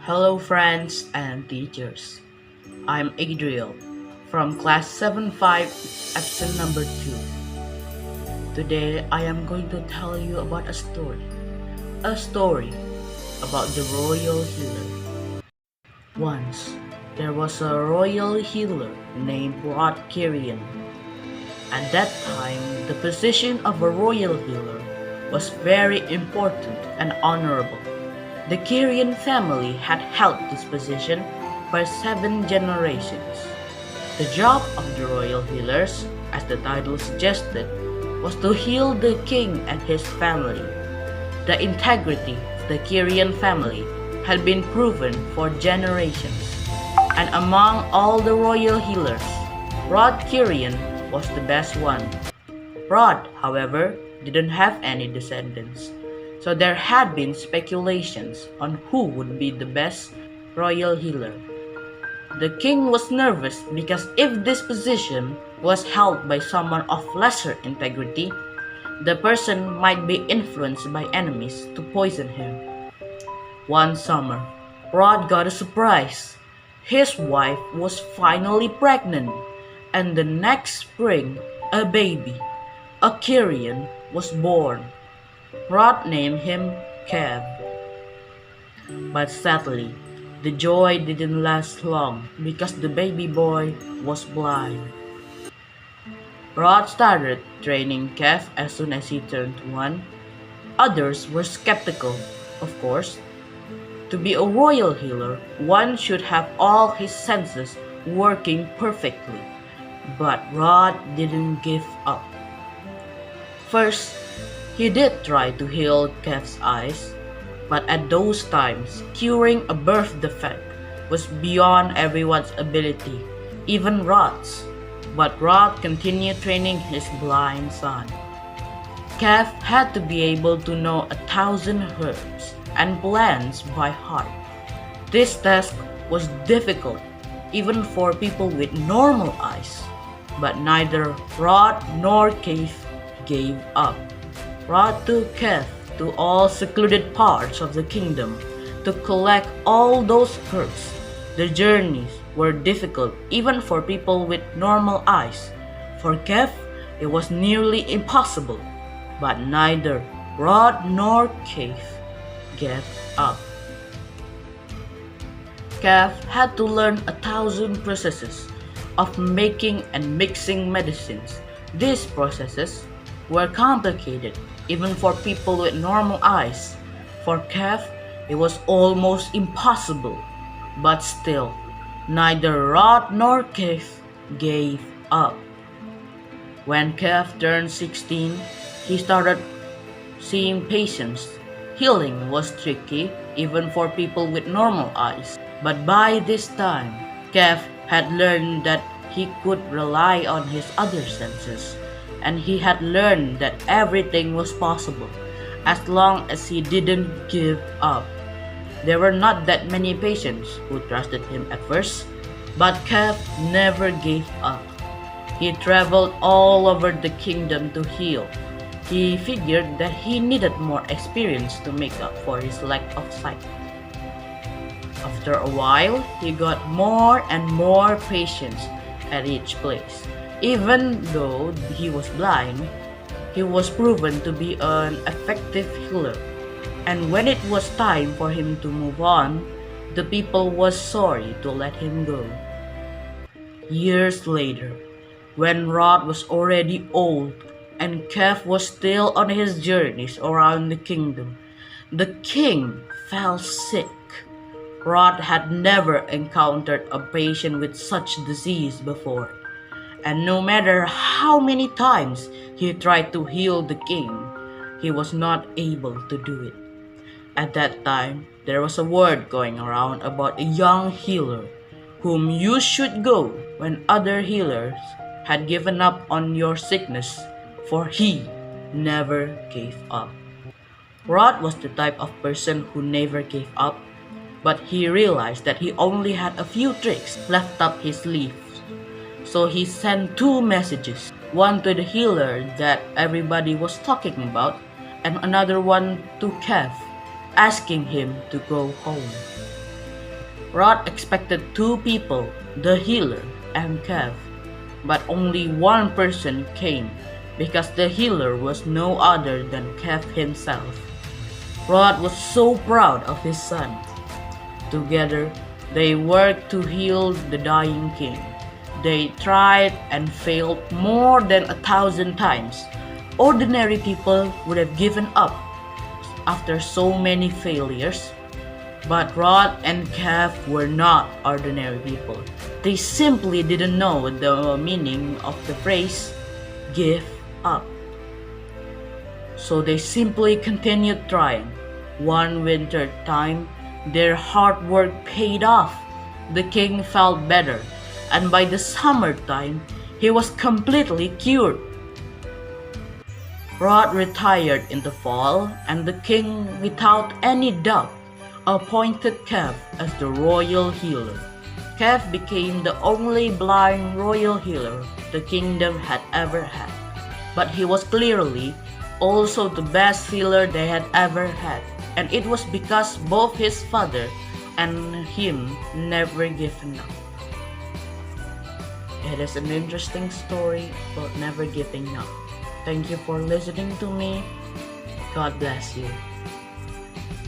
Hello, friends and teachers. I'm Adriel from class 7-5, episode number 2. Today, I am going to tell you about a story. A story about the royal healer. Once, there was a royal healer named Rod. At that time, the position of a royal healer was very important and honorable. The Kyrian family had held this position for 7 generations. The job of the royal healers, as the title suggested, was to heal the king and his family. The integrity of the Kyrian family had been proven for generations, and among all the royal healers, Rod Kyrian was the best one. Rod, however, didn't have any descendants, so there had been speculations on who would be the best royal healer. The king was nervous because if this position was held by someone of lesser integrity, the person might be influenced by enemies to poison him. One summer, Rod got a surprise. His wife was finally pregnant, and the next spring, a baby, a Kyrian, was born. Rod named him Kev. But sadly, the joy didn't last long because the baby boy was blind. Rod started training Kev as soon as he turned 1. Others were skeptical, of course. To be a royal healer, one should have all his senses working perfectly. But Rod didn't give up. First, he did try to heal Kev's eyes, but at those times, curing a birth defect was beyond everyone's ability, even Rod's. But Rod continued training his blind son. Kev had to be able to know 1,000 herbs and plants by heart. This task was difficult, even for people with normal eyes, but neither Rod nor Kev gave up. Rod took Kev to all secluded parts of the kingdom to collect all those herbs. The journeys were difficult even for people with normal eyes. For Kev, it was nearly impossible, but neither Rod nor Kev gave up. Kev had to learn 1,000 processes of making and mixing medicines. These processes were complicated even for people with normal eyes. For Kev, it was almost impossible. But still, neither Rod nor Kev gave up. When Kev turned 16, he started seeing patients. Healing was tricky even for people with normal eyes. But by this time, Kev had learned that he could rely on his other senses, and he had learned that everything was possible as long as he didn't give up. There were not that many patients who trusted him at first, but Kev never gave up. He traveled all over the kingdom to heal. He figured that he needed more experience to make up for his lack of sight. After a while, he got more and more patients at each place. Even though he was blind, he was proven to be an effective healer. And when it was time for him to move on, the people was sorry to let him go. Years later, when Rod was already old and Kev was still on his journeys around the kingdom, the king fell sick. Rod had never encountered a patient with such disease before, and no matter how many times he tried to heal the king, he was not able to do it. At that time, there was a word going around about a young healer whom you should go when other healers had given up on your sickness, for he never gave up. Rod was the type of person who never gave up, but he realized that he only had a few tricks left up his sleeve. So he sent 2 messages, one to the healer that everybody was talking about, and another one to Kev, asking him to go home. Rod expected two people, the healer and Kev, but only one person came because the healer was no other than Kev himself. Rod was so proud of his son. Together, they worked to heal the dying king. They tried and failed more than 1,000 times. Ordinary people would have given up after so many failures. But Rod and Kev were not ordinary people. They simply didn't know the meaning of the phrase, give up. So they simply continued trying. One winter time, their hard work paid off. The king felt better, and by the summertime, he was completely cured. Rod retired in the fall, and the king, without any doubt, appointed Kev as the royal healer. Kev became the only blind royal healer the kingdom had ever had. But he was clearly also the best healer they had ever had, and it was because both his father and him never given up. It is an interesting story about never giving up. Thank you for listening to me. God bless you.